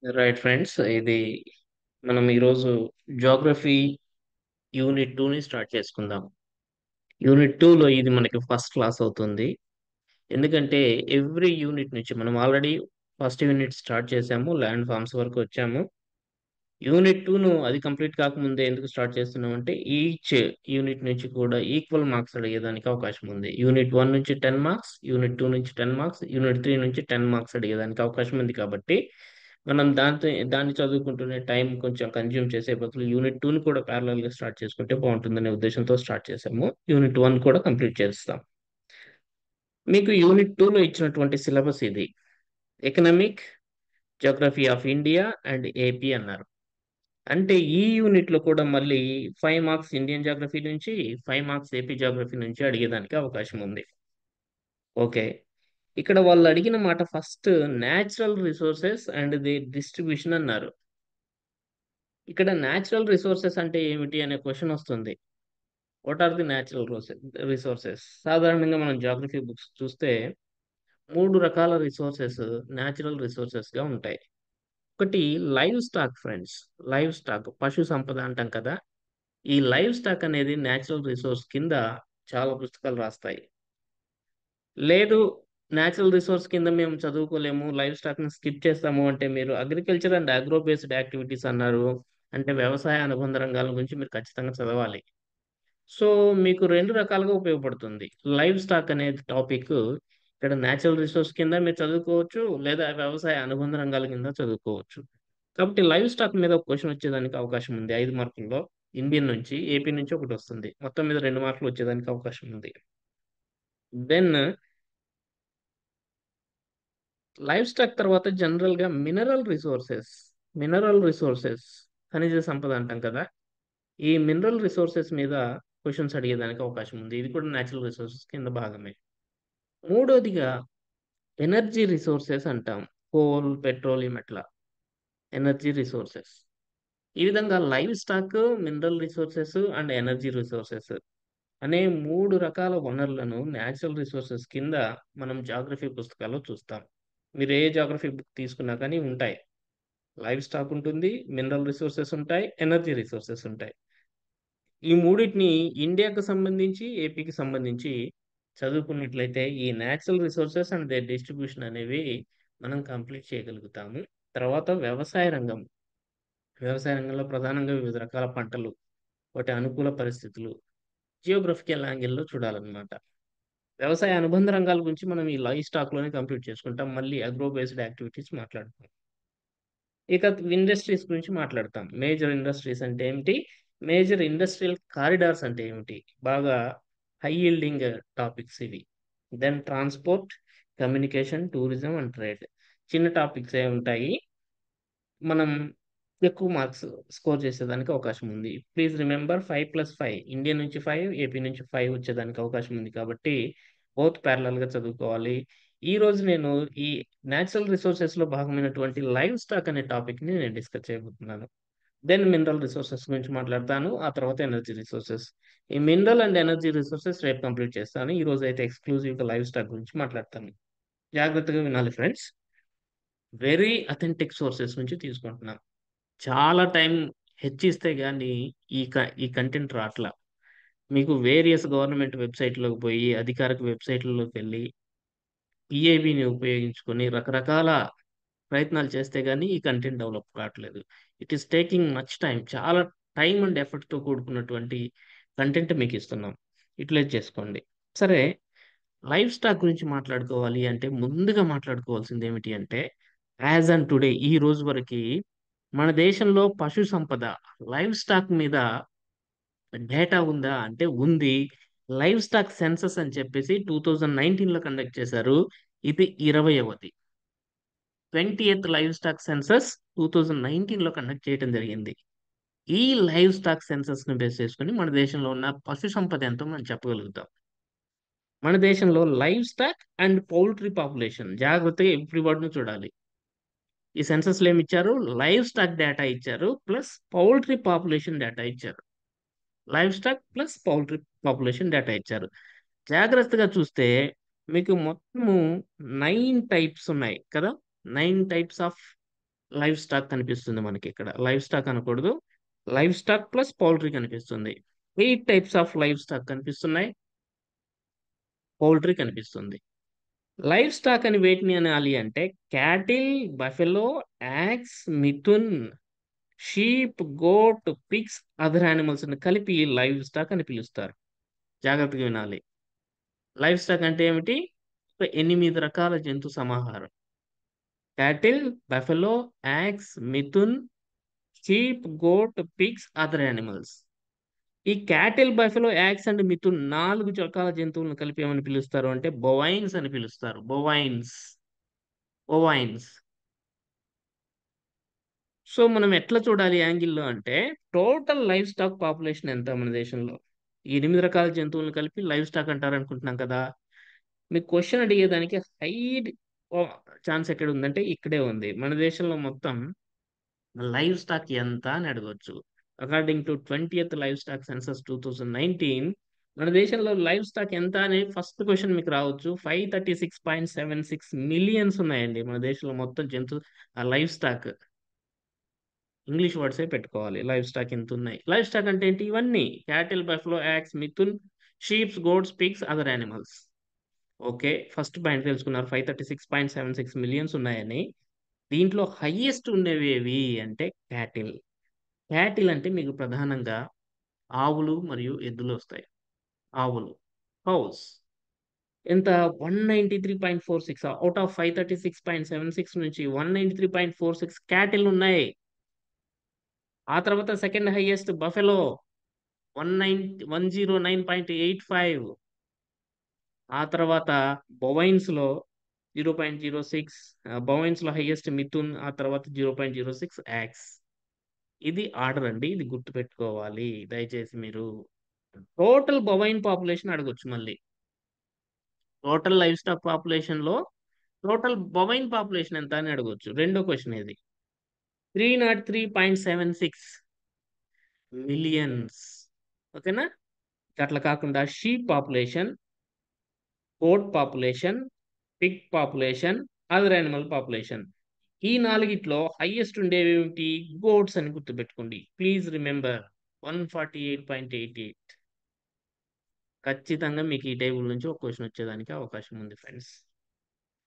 Right friends, ఇది మనం ఈరోజు జాగ్రఫీ యూనిట్ 2ని స్టార్ట్ చేసుకుందాం. యూనిట్ 2లో ఇది మనకి ఫస్ట్ క్లాస్ అవుతుంది. ఎందుకంటే ఎవ్రీ యూనిట్ నుంచి మనం ఆల్రెడీ ఫస్ట్ యూనిట్ స్టార్ట్ చేసాము, ల్యాండ్ ఫార్మ్స్ వరకు వచ్చాము. యూనిట్ 2ను అది కంప్లీట్ కాకముందే ఎందుకు స్టార్ట్ చేస్తున్నాం అంటే ఈచ్ యూనిట్ నుంచి కూడా ఈక్వల్ మార్క్స్ అడిగేదానికి అవకాశం ఉంది. యూనిట్ 1 నుంచి 10 మార్క్స్, యూనిట్ 2 నుంచి 10 మార్క్స్, యూనిట్ 3 నుంచి 10 మార్క్స్ అడిగేదానికి అవకాశం ఉంది. కాబట్టి మనం దాన్ని చదువుకుంటూనే టైం కొంచెం కన్జ్యూమ్ చేసే బదులు యూనిట్ 2ని కూడా parallel గా స్టార్ట్ చేసుకుంటే బాగుంటుందనే ఉద్దేశంతో స్టార్ట్ చేసాము. యూనిట్ 1 కూడా కంప్లీట్ చేస్తాం. మీకు యూనిట్ 2లో ఇచ్చినటువంటి సిలబస్ ఇది. Economic, geography of India and AP అన్నారు. అంటే ఈ యూనిట్ లో కూడా మళ్ళీ 5 మార్క్స్ ఇండియన్ జాగ్రఫీ నుంచి, 5 మార్క్స్ ఏపీ జాగ్రఫీ నుంచి అడిగేదానికి అవకాశం ఉంది. ఓకే. ఇక్కడ వాళ్ళు అడిగిన మాట first natural resources and the distribution అన్నారు. ఇక్కడ న్యాచురల్ రిసోర్సెస్ అంటే ఏమిటి అనే క్వశ్చన్ వస్తుంది. What are the natural resources? సాధారణంగా మనం జాగ్రఫీ బుక్స్ చూస్తే 3 రకాల రిసోర్సెస్ న్యాచురల్ రిసోర్సెస్ గా ఉంటాయి. ఒకటి live stock friends. Live stock పశు సంపద అంటాం కదా. ఈ లైవ్ స్టాక్ అనేది నేచురల్ రిసోర్స్ కింద చాలా పుస్తకాలు రాస్తాయి. లేదు, నేచురల్ రిసోర్స్ కింద మేము చదువుకోలేము, లైవ్ స్టాక్ ని స్కిప్ చేస్తాము అంటే మీరు agriculture and agro based activities అన్నారు. అంటే వ్యవసాయ అనుబంధ రంగాల గురించి మీరు ఖచ్చితంగా చదవాలి. సో మీకు రెండు రకాలుగా ఉపయోగపడుతుంది. లైవ్ స్టాక్ అనేది టాపిక్ ఇక్కడ నేచురల్ రిసోర్స్ కింద మీరు చదువుకోవచ్చు, లేదా వ్యవసాయ అనుబంధ రంగాల కింద చదువుకోవచ్చు. కాబట్టి లైవ్ స్టాక్ మీద ఒక క్వశ్చన్ వచ్చేదానికి అవకాశం ఉంది 5 మార్కుల్లో. ఇండియన్ నుంచి, ఏపీ నుంచి ఒకటి వస్తుంది. మొత్తం మీద 2 మార్కులు వచ్చేదానికి అవకాశం ఉంది. దెన్ లైవ్ స్టాక్ తర్వాత జనరల్ గా మినరల్ రిసోర్సెస్ ఖనిజ సంపద అంటాం కదా. ఈ మినరల్ రిసోర్సెస్ మీద క్వశ్చన్స్ అడిగేదానికి అవకాశం ఉంది. ఇది కూడా నేచురల్ రిసోర్సెస్ కింద భాగమే. మూడోదిగా ఎనర్జీ రిసోర్సెస్ అంటాం. కోల్, పెట్రోలియం అట్లా ఎనర్జీ రిసోర్సెస్. ఈ విధంగా live stock, mineral resources and energy resources అనే 3 రకాల వనరులను నేచురల్ రిసోర్సెస్ కింద మనం జాగ్రఫీ పుస్తకాల్లో చూస్తాం. మీరు ఏ జాగ్రఫీ బుక్ తీసుకున్నా కానీ ఉంటాయి. లైవ్ స్టాక్ ఉంటుంది, మినరల్ రిసోర్సెస్ ఉంటాయి, ఎనర్జీ రిసోర్సెస్ ఉంటాయి. ఈ మూడింటిని ఇండియాకు సంబంధించి, ఏపీకి సంబంధించి చదువుకున్నట్లయితే ఈ natural resources and their distribution అనేవి మనం కంప్లీట్ చేయగలుగుతాము. తర్వాత వ్యవసాయ రంగంలో ప్రధానంగా వివిధ రకాల పంటలు, వాటి అనుకూల పరిస్థితులు జియోగ్రఫికల్ యాంగిల్లో చూడాలన్నమాట. వ్యవసాయ అనుబంధ రంగాల గురించి మనం ఈ లైవ్ స్టాక్ లోనే కంప్లీట్ చేసుకుంటాం. మళ్ళీ అగ్రో బేస్డ్ యాక్టివిటీస్ మాట్లాడతాం. ఇక ఇండస్ట్రీస్ గురించి మాట్లాడతాం. మేజర్ ఇండస్ట్రీస్ అంటే ఏమిటి, మేజర్ ఇండస్ట్రియల్ కారిడార్స్ అంటే ఏమిటి, బాగా హై యీల్డింగ్ టాపిక్స్ ఇవి. Then transport, communication, tourism and trade. చిన్న టాపిక్స్ ఏ ఉంటాయి. మనం ఎక్కువ మార్క్స్ స్కోర్ చేసేదానికి అవకాశం ఉంది. ప్లీజ్ రిమెంబర్ 5+5, ఇండియా నుంచి 5, ఏపీ నుంచి 5 వచ్చేదానికి అవకాశం ఉంది. కాబట్టి బోత్ ప్యారలల్ గా చదువుకోవాలి. ఈ రోజు నేను ఈ నేచురల్ రిసోర్సెస్ లో భాగమైనటువంటి లైవ్ స్టాక్ అనే టాపిక్ ని నేను డిస్కస్ చేయబోతున్నాను. దెన్ మినరల్ రిసోర్సెస్ గురించి మాట్లాడతాను, ఆ తర్వాత ఎనర్జీ రిసోర్సెస్. ఈ మినరల్ అండ్ ఎనర్జీ రిసోర్సెస్ రేపు కంప్లీట్ చేస్తాను. ఈ రోజు అయితే ఎక్స్క్లూజివ్ గా లైవ్ స్టాక్ గురించి మాట్లాడతాను. జాగ్రత్తగా వినాలి ఫ్రెండ్స్. వెరీ అథెంటిక్ సోర్సెస్ నుంచి తీసుకుంటున్నాను. చాలా టైం హెచ్చిస్తే గానీ ఈ కంటెంట్ రాట్లా. మీకు వేరియస్ గవర్నమెంట్ వెబ్సైట్లోకి పోయి, అధికారిక వెబ్సైట్లలోకి వెళ్ళి పిఐబిని ఉపయోగించుకొని రకరకాల ప్రయత్నాలు చేస్తే గానీ ఈ కంటెంట్ డెవలప్ కావట్లేదు. It is taking much time. చాలా టైం అండ్ ఎఫర్ట్ తో కూడుకున్నటువంటి కంటెంట్ మీకు ఇస్తున్నాం. యూటిలైజ్ చేసుకోండి. సరే, లైవ్ స్టాక్ గురించి మాట్లాడుకోవాలి అంటే ముందుగా మాట్లాడుకోవాల్సింది ఏమిటి అంటే, యాజ్ అండ్ టుడే ఈ రోజు వరకు మన దేశంలో పశు సంపద, లైవ్ స్టాక్ మీద డేటా ఉందా అంటే ఉంది. లైవ్ స్టాక్ సెన్సస్ అని చెప్పేసి 2019 లో కండక్ట్ చేశారు. ఇది 20వది. 20th లైవ్ స్టాక్ సెన్సస్ 2019 లో కండక్ట్ చేయడం జరిగింది. ఈ లైవ్ స్టాక్ సెన్సస్ ని బేస్ చేసుకుని మన దేశంలో ఉన్న పశు సంపద ఎంతో మనం చెప్పగలుగుతాం. మన దేశంలో live stock and poultry population, జాగ్రత్తగా ఎవ్రీ వర్డ్ ను చూడాలి. ఈ సెన్సస్ లో ఏమి ఇచ్చారు? లైవ్ స్టాక్ డేటా ఇచ్చారు, ప్లస్ పౌల్ట్రీ పాపులేషన్ డేటా ఇచ్చారు. Live stock plus poultry population data ఇచ్చారు. జాగ్రత్తగా చూస్తే మీకు మొత్తము 9 టైప్స్ ఉన్నాయి కదా. 9 టైప్స్ ఆఫ్ లైవ్ స్టాక్ కనిపిస్తుంది మనకి ఇక్కడ. లైవ్ స్టాక్ అనకూడదు. లైవ్ స్టాక్ ప్లస్ పౌల్ట్రీ కనిపిస్తుంది. 8 టైప్స్ ఆఫ్ లైవ్ స్టాక్ కనిపిస్తున్నాయి. పౌల్ట్రీ కనిపిస్తుంది. లైవ్ స్టాక్ అని వేటిని అనాలి అంటే cattle, buffalo, yaks, mithun, sheep, goat, pigs, other animals ని కలిపి లైవ్ స్టాక్ అని పిలుస్తారు. జాగ్రత్తగా వినాలి. లైవ్ స్టాక్ అంటే ఏమిటి? 8 రకాల జంతు సమాహారం. Cattle, buffalo, yaks, mithun, sheep, goat, pigs, other animals. ఈ cattle, buffalo, yaks and mithun 4 రకాల జంతువులను కలిపి ఏమని పిలుస్తారు అంటే బొవైన్స్ అని పిలుస్తారు. బొవైన్స్. బొవైన్స్. సో మనం ఎట్లా చూడాలి యాంగిల్‌లో అంటే టోటల్ లైవ్ స్టాక్ పాపులేషన్ ఎంత మన దేశంలో? ఈ 8 రకాల జంతువులను కలిపి లైవ్ స్టాక్ అంటారనుకుంటున్నాం కదా! మీకు క్వెషన్ అడిగేదానికి హై ఓహ్! ఛాన్స్ ఎక్కడుందంటే ఇక్కడే ఉంది. మన దేశంలో మొత్తం లైవ్ స్టాక్ ఎంత అని అడగొచ్చు. అకార్డింగ్ టు 20థ్ లైవ్ స్టాక్ సెన్సస్ 2019 మన దేశంలో లైవ్ స్టాక్ ఎంత అని ఫస్ట్ క్వెషన్ మీకు రావచ్చు. 536.76 మిలియన్స్ ఉన్నాయండి మన దేశంలో మొత్తం లైవ్ స్టాక్. ఇంగ్లీష్ వర్డ్సే పెట్టుకోవాలి. లైవ్ స్టాక్ ఇంతున్నయి. లైవ్ స్టాక్ అంటే ఏంటి? ఇవన్నీ cattle, buffalo, yaks, mithun, sheeps, goats, pigs, other animals. Okay. First point తెలుసుకున్నారు. 536.76 మిలియన్స్ ఉన్నాయని. దీంట్లో హైయెస్ట్ ఉండేవేవి అంటే క్యాటిల్. క్యాటిల్ అంటే మీకు ప్రధానంగా ఆవులు మరియు ఎద్దులొస్తాయి. ఆవులు. కౌస్. ఎంత 193.46 ఔట్ ఆఫ్ 536.76 నుంచి 193.46 క్యాటిల్ ఉన్నాయి. ఆ తర్వాత సెకండ్ హైయెస్ట్ బఫెలో 109.85. ఆ తర్వాత బొవైన్స్‌లో 0.06. బొవైన్స్‌లో హైయెస్ట్ మిథున్. ఆ తర్వాత 0.06 యాక్స్. ఇది ఆర్డర్ అండి. ఇది గుర్తుపెట్టుకోవాలి దయచేసి మీరు. టోటల్ బొవైన్ పాపులేషన్ అడగొచ్చు మళ్ళీ. టోటల్ లైవ్ స్టాక్ పాపులేషన్‌లో టోటల్ బొవైన్ పాపులేషన్ ఎంత అని అడగొచ్చు. రెండో క్వెషన్ ఇది. 303.76 మిలియన్స్. ఓకేనా? అట్లా కాకుండా sheep population, goat population, pig population, other animal population. ఈ నాలుగిట్లో హైయెస్ట్ ఉండేవేమిటి? గోట్స్ అని గుర్తుపెట్టుకోండి. Please remember 148.88. ఖచ్చితంగా మీకు ఈ టేబుల్ నుంచి ఒక క్వెషన్ వచ్చేదానికి అవకాశం ఉంది ఫ్రెండ్స్.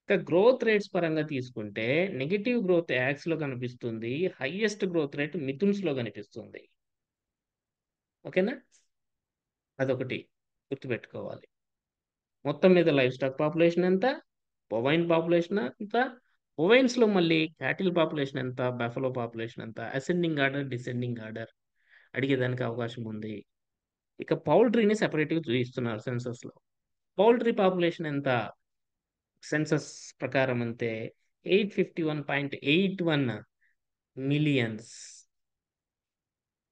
ఇక గ్రోత్ రేట్స్ పరంగా తీసుకుంటే నెగెటివ్ గ్రోత్ యాక్స్‌లో కనిపిస్తుంది. హైయెస్ట్ గ్రోత్ రేట్ మిథున్స్‌లో కనిపిస్తుంది. ఓకేనా? అదొకటి గుర్తుపెట్టుకోవాలి. మొత్తం మీద లైవ్ స్టాక్ పాపులేషన్ ఎంత? బొవైన్ పాపులేషన్ ఎంత? బొవైన్స్‌లో మళ్ళీ క్యాటిల్ పాపులేషన్ ఎంత? బఫెలో పాపులేషన్ ఎంత? అసెండింగ్ ఆర్డర్, డిసెండింగ్ ఆర్డర్ అడిగేదానికి అవకాశం ఉంది. ఇక పౌల్ట్రీని సెపరేట్‌గా చూయిస్తున్నారు సెన్సస్‌లో. పౌల్ట్రీ పాపులేషన్ ఎంత? సెన్సస్ ప్రకారం అంతే 851.81 మిలియన్స్.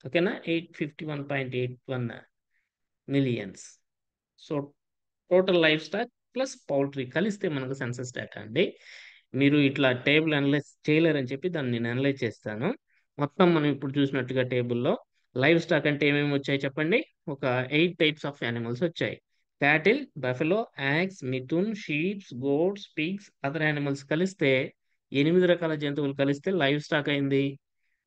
ఓకేనా? 851.81 millions. So total live stock plus poultry కలిస్తే మనకు సెన్సస్ డేటా అండి. మీరు ఇట్లా టేబుల్ అనలైజ్ చేయలేరని చెప్పి దాన్ని నేను అనలైజ్ చేస్తాను. మొత్తం మనం ఇప్పుడు చూసినట్టుగా టేబుల్‌లో లైవ్ స్టాక్ అంటే ఏమేమి వచ్చాయి చెప్పండి? ఒక 8 టైప్స్ ఆఫ్ యానిమల్స్ వచ్చాయి. Cattle, buffalo, yaks, mithun, sheeps, goats, pigs, other animals కలిస్తే 8 రకాల జంతువులు కలిస్తే లైవ్ స్టాక్ అయింది.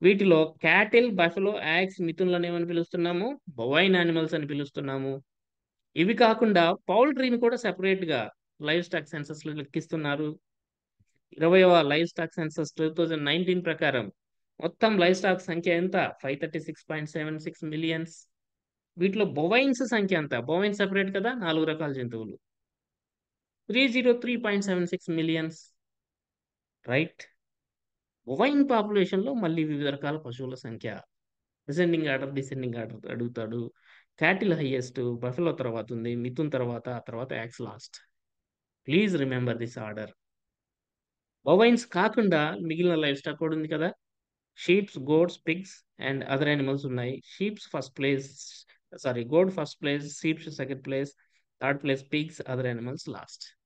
వీటిలో క్యాటిల్, బఫెలో, యాక్స్, మిథున్‌లను ఏమని పిలుస్తున్నాము? బొవైన్ యానిమల్స్ అని పిలుస్తున్నాము. ఇవి కాకుండా పౌల్ట్రీని కూడా సెపరేట్‌గా లైవ్ స్టాక్ సెన్సస్‌లో లెక్కిస్తున్నారు. 20వ లైవ్ స్టాక్ సెన్సస్ 2019 ప్రకారం మొత్తం లైవ్ స్టాక్ సంఖ్య ఎంత? 536.76 మిలియన్స్. వీటిలో బొవైన్స్ సంఖ్య ఎంత? బొవైన్స్ సెపరేట్ కదా! 4 రకాల జంతువులు. 303.76 మిలియన్స్. రైట్. బొవైన్ పాపులేషన్‌లో మళ్ళీ వివిధ రకాల పశువుల సంఖ్య. అసెండింగ్ ఆర్డర్, డిసెండింగ్ ఆర్డర్ అడుగుతాడు. కాటిల్ హైయెస్ట్, బఫెలో తర్వాతుంది, మిథున్ తర్వాత, ఆ తర్వాత yaks last. Please remember this order. Bovines కాకుండా మిగిలిన లైవ్ స్టాక్ కూడా ఉంది కదా! Sheeps, goats, pigs and other animals ఉన్నాయి. Goat first place, sheeps second place, third place pigs, other animals last.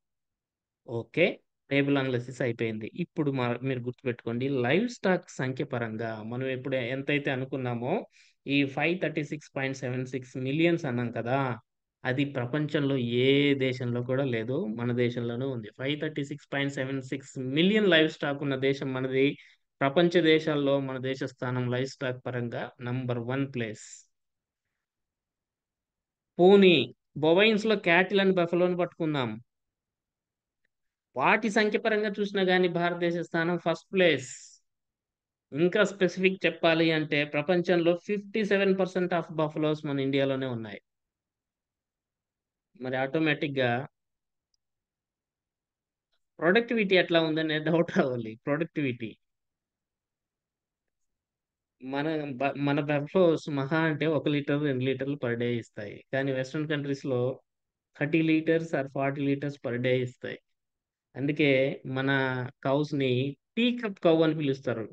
Okay. Table analysis అయిపోయింది. ఇప్పుడు మీరు గుర్తుపెట్టుకోండి లైవ్ స్టాక్ సంఖ్య పరంగా మనం ఇప్పుడు ఎంతైతే అనుకున్నామో ఈ 536.76 మిలియన్స్ అన్నాం కదా! అది ప్రపంచంలో ఏ దేశంలో కూడా లేదు. మన దేశంలోనే ఉంది. 536.76 మిలియన్ లైవ్ స్టాక్ ఉన్న దేశం మనది. ప్రపంచ దేశాల్లో మన దేశ స్థానం లైవ్ స్టాక్ పరంగా #1 ప్లేస్. పోనీ బొవైన్స్ లో క్యాటిల్ అని బఫెలోని పట్టుకుందాం. వాటి సంఖ్య పరంగా చూసినా గానీ భారతదేశ స్థానం ఫస్ట్ ప్లేస్. ఇంకా స్పెసిఫిక్ చెప్పాలి అంటే ప్రపంచంలో 57% ఆఫ్ బఫలోస్ మన ఇండియాలోనే ఉన్నాయి. మరి ఆటోమేటిక్ గా ప్రొడక్టివిటీ ఎట్లా ఉందనే డౌట్ రావాలి. ప్రొడక్టివిటీ మన మన బఫలోస్ మహా అంటే 1 లీటర్ 2 లీటర్లు పర్ డే ఇస్తాయి. కానీ వెస్ట్రన్ కంట్రీస్ లో 30 litres are 40 litres per day ఇస్తాయి. అందుకే మన కౌస్ ని టీ కప్ కౌ అని పిలుస్తారు.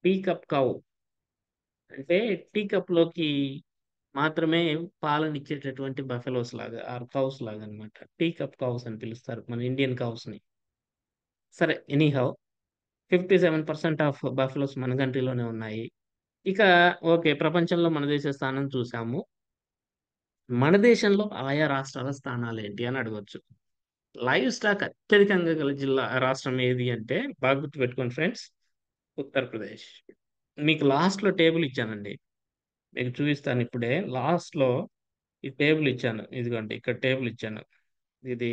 టీ కప్ కౌ అంటే టీ కప్ లోకి మాత్రమే పాలనిచ్చేటటువంటి బఫెలోస్ లాగా ఆర్ కౌస్ లాగా అన్నమాట. టీ కప్ కౌస్ అని పిలుస్తారు మన ఇండియన్ కౌస్ ని. సరే ఎనీహౌ 57% ఆఫ్ బఫెలోస్ మన కంట్రీలోనే ఉన్నాయి. ఇక ఓకే. ప్రపంచంలో మన దేశ స్థానం చూసాము. మన దేశంలో ఆయా రాష్ట్రాల స్థానాలేంటి అని అడగొచ్చు. లైవ్ స్టాక్ అత్యధికంగా గల రాష్ట్రం ఏది అంటే బాగా గుర్తుపెట్టుకోండి ఫ్రెండ్స్. ఉత్తరప్రదేశ్. మీకు లాస్ట్‌లో టేబుల్ ఇచ్చానండి. మీకు చూపిస్తాను ఇప్పుడే. లాస్ట్‌లో ఈ టేబుల్ ఇచ్చాను. ఇదిగోండి ఇక్కడ టేబుల్ ఇచ్చాను. ఇది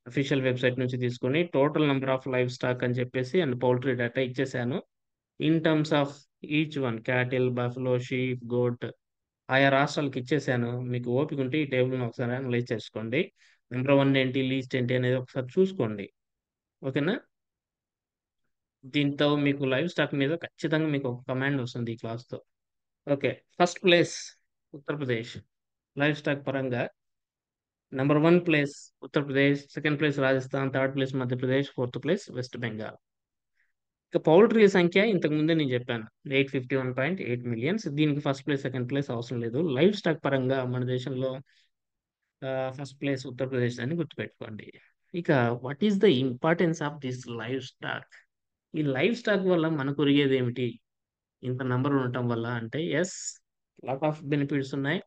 అఫీషియల్ వెబ్‌సైట్ నుంచి తీసుకొని total number of live stock అని చెప్పేసి అండ్ పౌల్ట్రీ డేటా ఇచ్చేసాను. In terms of each one cattle, buffalo, sheep, goat ఆయా రాష్ట్రాలకు ఇచ్చేసాను. మీకు ఓపిక ఉంటే ఈ టేబుల్‌ని ఒకసారి అనలైజ్ చేసుకోండి. నంబర్ 1 ఏంటి, లీస్ట్ ఏంటి అనేది ఒకసారి చూసుకోండి. ఓకేనా? దీంతో మీకు లైవ్ స్టాక్ మీద ఖచ్చితంగా మీకు ఒక కమాండ్ వస్తుంది ఈ క్లాస్‌తో. Okay. First place Uttar Pradesh. Livestock పరంగా number 1 place Uttar Pradesh, second place Rajasthan, third place Madhya Pradesh, fourth place West Bengal. ఇక పౌల్ట్రీ సంఖ్య ఇంతకు ముందే నేను చెప్పాను. 851.8 మిలియన్స్. దీనికి ఫస్ట్ ప్లేస్, సెకండ్ ప్లేస్ అవసరం లేదు. లైవ్ స్టాక్ పరంగా మన దేశంలో ఫస్ట్ ప్లేస్ ఉత్తరప్రదేశ్ అని గుర్తుపెట్టుకోండి. ఇక what is the importance of this live stock? ఈ లైవ్ స్టాక్ వల్ల మనకు ఒరిగేదేమిటి? ఇంత నంబర్ ఉండటం వల్ల అంటే యెస్, లాట్ ఆఫ్ బెనిఫిట్స్ ఉన్నాయి.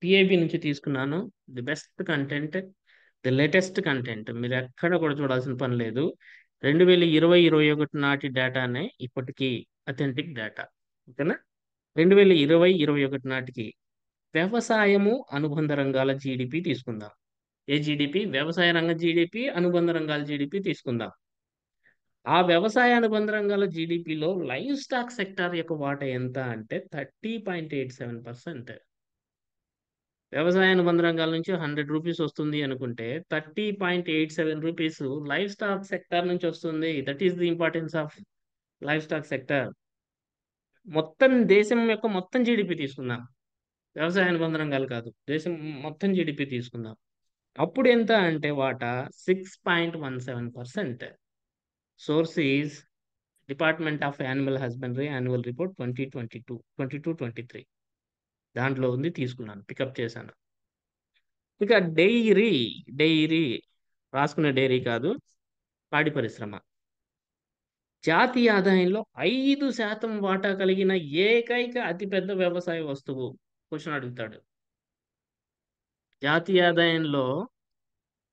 పిఐబి నుంచి తీసుకున్నాను. The best content, the latest content. మీరెక్కడ కూడా చూడాల్సిన పని లేదు. 2020, 21 నాటి డేటానే ఇప్పటికి అథెంటిక్ డేటా. ఓకేనా? 2020, 21 నాటికి వ్యవసాయము, అనుబంధ రంగాల జీడిపి తీసుకుందాం. ఏ జీడిపి? వ్యవసాయ రంగ జీడిపి, అనుబంధ రంగాల జీడిపి తీసుకుందాం. ఆ వ్యవసాయ అనుబంధ రంగాల జీడిపిలో లైవ్ స్టాక్ సెక్టార్ యొక్క వాటా ఎంత అంటే 30.87%. వ్యవసాయ అనుబంధ రంగాల నుంచి ₹100 వస్తుంది అనుకుంటే ₹30.87 లైవ్ స్టాక్ సెక్టార్ నుంచి వస్తుంది. That is the importance of live stock sector. మొత్తం దేశం యొక్క మొత్తం జీడిపి తీసుకుందాం. వ్యవసాయ అనుబంధ రంగాలు కాదు. దేశం మొత్తం జీడిపి తీసుకుందాం. అప్పుడు ఎంత అంటే వాటా 6.17%. Source is department of animal husbandry annual report 2022, 23 దాంట్లో ఉంది, తీసుకున్నాను, పికప్ చేశాను. ఇక డైరీ రాసుకునే డైరీ కాదు, పాడి పరిశ్రమ. జాతీయ ఆదాయంలో 5% వాటా కలిగిన ఏకైక అతిపెద్ద వ్యవసాయ వస్తువు. క్వశ్చన్ అడుగుతాడు. జాతీయ ఆదాయంలో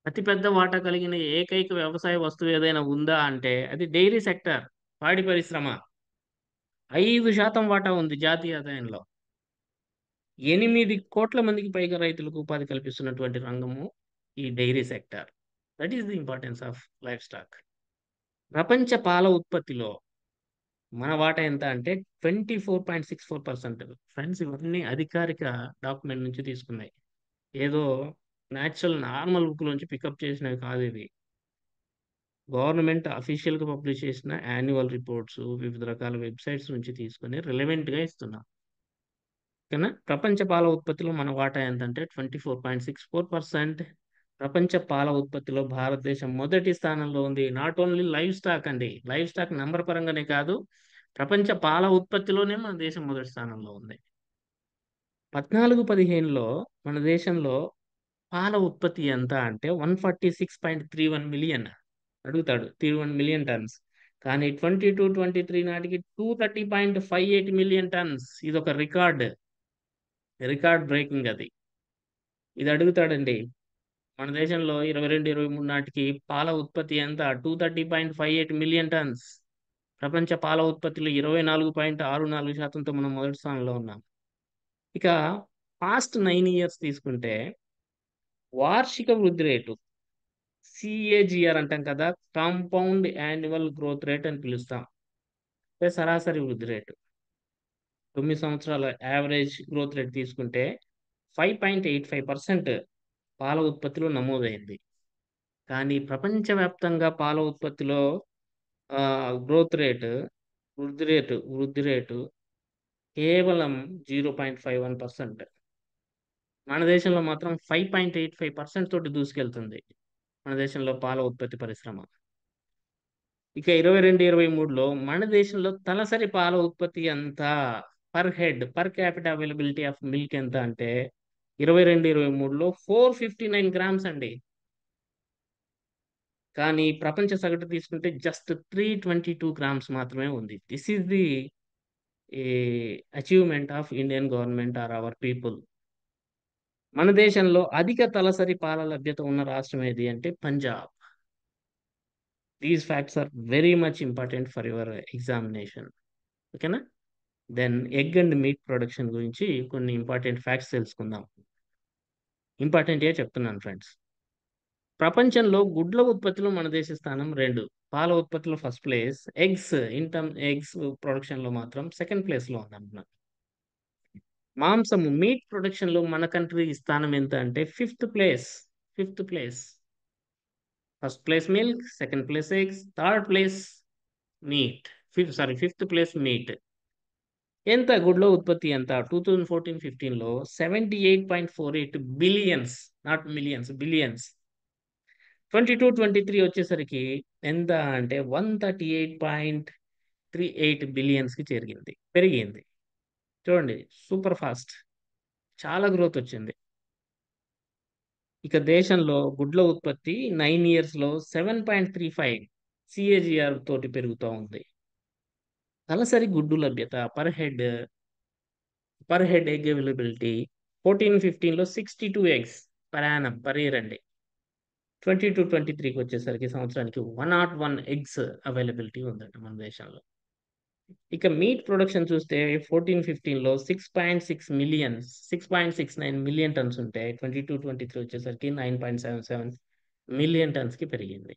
అతిపెద్ద వాటా కలిగిన ఏకైక వ్యవసాయ వస్తువు ఏదైనా ఉందా అంటే అది డైరీ సెక్టర్, పాడి పరిశ్రమ. 5% వాటా ఉంది జాతీయ ఆదాయంలో. 8 కోట్ల మందికి పైగా రైతులకు ఉపాధి కల్పిస్తున్నటువంటి రంగము ఈ dairy sector. That is the importance of live stock. ప్రపంచ పాల ఉత్పత్తిలో మన వాటా ఎంత అంటే 24.64%. ఫ్రెండ్స్, ఇవన్నీ అధికారిక డాక్యుమెంట్ నుంచి తీసుకున్నాయి. ఏదో నార్మల్ బుక్ నుంచి పికప్ చేసినవి కాదు ఇవి. గవర్నమెంట్ అఫీషియల్‌గా పబ్లిష్ చేసిన యాన్యువల్ రిపోర్ట్స్, వివిధ రకాల వెబ్‌సైట్స్ నుంచి తీసుకొని రిలవెంట్‌గా ఇస్తున్నా. ఓకేనా? ప్రపంచ పాల ఉత్పత్తిలో మన వాటా ఎంతంటే 24.64%. ప్రపంచ పాల ఉత్పత్తిలో భారతదేశం మొదటి స్థానంలో ఉంది. నాట్ ఓన్లీ లైవ్ స్టాక్ అండి. లైవ్ స్టాక్ నంబర్ పరంగానే కాదు, ప్రపంచ పాల ఉత్పత్తిలోనే మన దేశం మొదటి స్థానంలో ఉంది. 14, 15లో మన దేశంలో పాల ఉత్పత్తి ఎంత అంటే 146.31 మిలియన్. అడుగుతాడు 31 మిలియన్ టన్స్. కానీ 22, 23 నాటికి 230.58 మిలియన్ టన్స్. ఇదొక రికార్డ్ బ్రేకింగ్ అది. ఇది అడుగుతాడండి. మన దేశంలో 22, 23 నాటికి పాల ఉత్పత్తి ఎంత? 230.58 మిలియన్ టన్స్. ప్రపంచ పాల ఉత్పత్తిలో 24.64%తో మనం మొదటి స్థానంలో ఉన్నాం. ఇక పాస్ట్ 9 ఇయర్స్ తీసుకుంటే వార్షిక వృద్ధి రేటు CAGR అంటాం కదా! కాంపౌండ్ యాన్యువల్ గ్రోత్ రేట్ అని పిలుస్తాం. అంటే సరాసరి వృద్ధి రేటు. 9 సంవత్సరాల యావరేజ్ గ్రోత్ రేట్ తీసుకుంటే 5.85% పాల ఉత్పత్తిలో నమోదైంది. కానీ ప్రపంచవ్యాప్తంగా పాల ఉత్పత్తిలో గ్రోత్ రేటు వృద్ధి రేటు కేవలం 0.51%. మన దేశంలో మాత్రం 5.85% తోటి దూసుకెళ్తుంది. మన దేశంలో పాల ఉత్పత్తి పరిశ్రమ. ఇక 22, 23లో మన దేశంలో తలసరి పాల ఉత్పత్తి ఎంత? Per capita availability of milk ఎంత అంటే 22, 23లో 459 గ్రామ్స్ అండి. కానీ ప్రపంచ సగటు తీసుకుంటే జస్ట్ 322 గ్రామ్స్ మాత్రమే ఉంది. This is the achievement of Indian government or our people. మన దేశంలో అధిక తలసరి పాల లభ్యత ఉన్న రాష్ట్రం ఏది అంటే Punjab. These facts are very much important for your examination. ఓకేనా? Then egg and meat production గురించి కొన్ని ఇంపార్టెంట్ ఫ్యాక్ట్స్ తెలుసుకుందాం. ఇంపార్టెంటే చెప్తున్నాను ఫ్రెండ్స్. ప్రపంచంలో గుడ్ల ఉత్పత్తిలో మన దేశ స్థానం 2. పాల ఉత్పత్తిలో ఫస్ట్ ప్లేస్. ఎగ్స్ ప్రొడక్షన్‌లో మాత్రం సెకండ్ ప్లేస్‌లో ఉందన్నమాట. మీట్ ప్రొడక్షన్‌లో మన కంట్రీ స్థానం ఎంత అంటే fifth place. First place milk, second place eggs, third place meet. Fifth place meet. ఎంత గుడ్ల ఉత్పత్తి ఎంత? 2014, 15లో 78.48 బిలియన్స్, నాట్ మిలియన్స్, బిలియన్స్. 22, 23 వచ్చేసరికి ఎంత అంటే 138.38 బిలియన్స్‌కి పెరిగింది. చూడండి, సూపర్ ఫాస్ట్. చాలా గ్రోత్ వచ్చింది. ఇక దేశంలో గుడ్ల ఉత్పత్తి 9 ఇయర్స్‌లో 7.35 CAGR తోటి పెరుగుతా ఉంది. తలసరి గుడ్డు లభ్యత per head egg availability 14, 15లో 62 eggs per year అండి. 22, 23కి వచ్చేసరికి సంవత్సరానికి 101 ఎగ్స్ అవైలబిలిటీ ఉందంట మన దేశంలో. ఇక మీట్ ప్రొడక్షన్ చూస్తే 14, 15లో 6.69 మిలియన్ టన్స్ ఉంటే 22, 23 వచ్చేసరికి 9.77 మిలియన్ టన్స్‌కి పెరిగింది.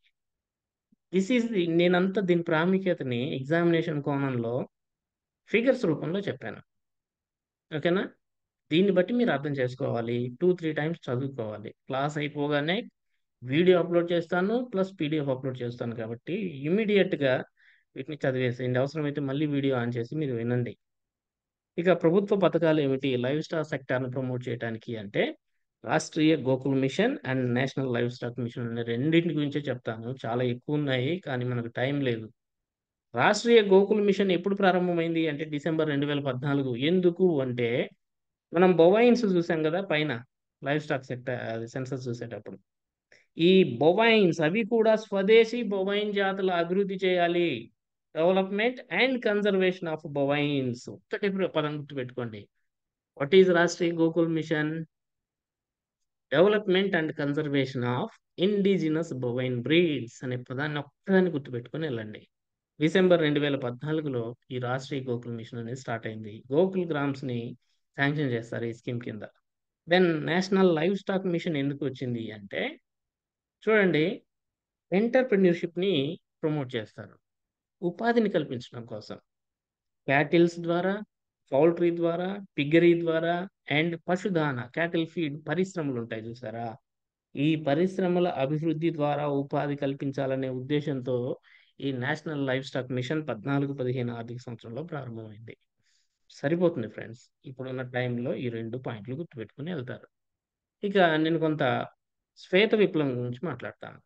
నేనంతా దీని ప్రాముఖ్యతని ఎగ్జామినేషన్ కోణంలో ఫిగర్స్ రూపంలో చెప్పాను. ఓకేనా? దీన్ని బట్టి మీరు అర్థం చేసుకోవాలి. 2, 3 టైమ్స్ చదువుకోవాలి. క్లాస్ అయిపోగానే వీడియో అప్‌లోడ్ చేస్తాను. ప్లస్ పీడీఎఫ్ అప్‌లోడ్ చేస్తాను కాబట్టి ఇమ్మీడియేట్‌గా వీటిని చదివేసేయండి. అవసరమైతే మళ్ళీ వీడియో ఆన్ చేసి మీరు వినండి. ఇక ప్రభుత్వ పథకాలు ఏమిటి? లైవ్ స్టాక్ సెక్టార్‌ని ప్రమోట్ చేయటానికి అంటే Rashtriya Gokul mission and national live stock mission అనే రెండిటి గురించే చెప్తాను. చాలా ఎక్కువున్నాయి. కానీ మనకు టైం లేదు. రాష్ట్రీయ గోకుల్ మిషన్ ఎప్పుడు ప్రారంభమైంది అంటే డిసెంబర్ 2014. ఎందుకు అంటే మనం బొవైన్స్ చూసాం గదా! పైన లైవ్ స్టాక్ అది సెన్సస్ చూసేటప్పుడు. ఈ బొవైన్స్ అవి కూడా స్వదేశీ బొవైన్ జాతుల అభివృద్ధి చేయాలి. Development and conservation of bovines. ఒక్కటే పదం గుర్తుపెట్టుకోండి. What is Rashtriya Gokul mission? Development and conservation of indigenous bovine breeds అనే పదాన్ని ఒక్కదాన్ని గుర్తుపెట్టుకొని ఎళ్ళండి. డిసెంబర్ 2014లో ఈ రాష్ట్రీయ గోకుల్ మిషన్ అనేది స్టార్ట్ అయింది. గోకుల్ గ్రామ్స్‌ని శాంక్షన్ చేస్తారు ఈ స్కీమ్ కింద. Then national live stock mission ఎందుకొచ్చింది అంటే చూడండి, ఎంటర్‌ప్రెన్యూర్‌షిప్‌ని ప్రమోట్ చేస్తారు. ఉపాధిని కల్పించడం కోసం. క్యాటిల్స్ ద్వారా, పౌల్ట్రీ ద్వారా, పిగ్గరీ ద్వారా అండ్ క్యాటిల్ ఫీడ్ పరిశ్రమలుంటాయి చూసారా? ఈ పరిశ్రమల అభివృద్ధి ద్వారా ఉపాధి కల్పించాలనే ఉద్దేశ్యంతో ఈ నేషనల్ లైవ్ స్టాక్ మిషన్ 14, 15 ఆర్థిక సంవత్సరంలో ప్రారంభమైంది. సరిపోతుంది ఫ్రెండ్స్. ఇప్పుడున్న టైంలో ఈ 2 పాయింట్లు గుర్తుపెట్టుకొని ఎళ్తారు. ఇక నేను కొంత శ్వేత విప్లవం గురించి మాట్లాడతాను.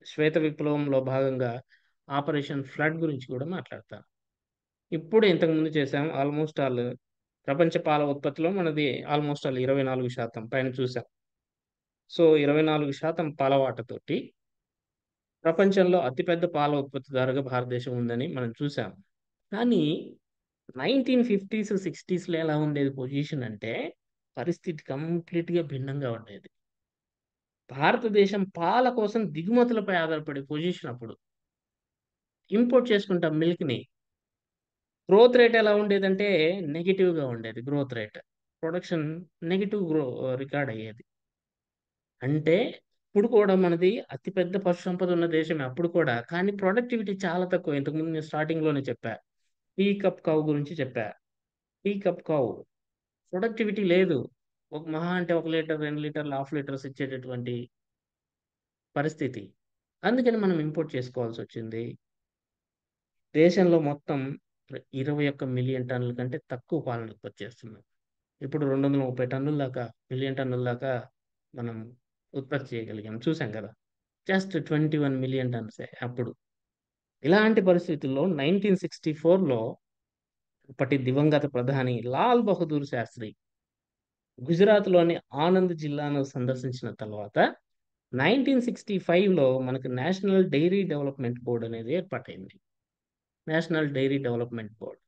శ్వేత విప్లవంలో భాగంగా ఆపరేషన్ ఫ్లడ్ గురించి కూడా మాట్లాడతాను. ఇప్పుడు ఇంతకుముందు చేసాం. ఆల్‌మోస్ట్ ఆల్ ప్రపంచ పాల ఉత్పత్తిలో మనది ఆల్‌మోస్ట్ ఆల్ 24% పైన చూసాం. సో, 24% పాల వాటాతోటి ప్రపంచంలో అతిపెద్ద పాల ఉత్పత్తిదారుగా భారతదేశం ఉందని మనం చూసాం. కానీ 1950స్, 60స్‌లో ఎలా ఉండేది పొజిషన్ అంటే పరిస్థితి కంప్లీట్‌గా భిన్నంగా ఉండేది. భారతదేశం పాల కోసం దిగుమతులపై ఆధారపడే పొజిషన్ అప్పుడు. ఇంపోర్ట్ చేసుకుంటాం మిల్క్‌ని. గ్రోత్ రేట్ ఎలా ఉండేదంటే నెగెటివ్‌గా ఉండేది growth rate. Production negative record అయ్యేది. అంటే ఇప్పుడు కూడా మనది అతి పెద్ద పశు సంపద ఉన్న దేశమే అప్పుడు కూడా. కానీ ప్రొడక్టివిటీ చాలా తక్కువ. ఇంతకుముందు నేను స్టార్టింగ్‌లోనే చెప్పా. టీ కప్ కౌ గురించి చెప్పా. టీ కప్ కౌ ప్రొడక్టివిటీ లేదు. ఒక మహా అంటే 1 లీటర్, 2 లీటర్లు, హాఫ్ లీటర్స్ ఇచ్చేటటువంటి పరిస్థితి. అందుకని మనం ఇంపోర్ట్ చేసుకోవాల్సొచ్చింది. దేశంలో మొత్తం 21,000,000 టన్నుల కంటే తక్కువ పాలను ఉత్పత్తి చేస్తున్నాం. ఇప్పుడు 230 టన్నుల దాకా, మిలియన్ టన్నుల దాకా మనం ఉత్పత్తి చేయగలిగాం. చూసాం కదా! జస్ట్ 21,000,000 టన్సే అప్పుడు. ఇలాంటి పరిస్థితుల్లో 1964లో అప్పటి దివంగత ప్రధాని లాల్ బహదూర్ శాస్త్రి గుజరాత్‌లోని ఆనంద్ జిల్లాను సందర్శించిన తర్వాత 1965లో మనకు నేషనల్ డెయిరీ డెవలప్‌మెంట్ బోర్డ్ అనేది ఏర్పాటైంది. National dairy development board.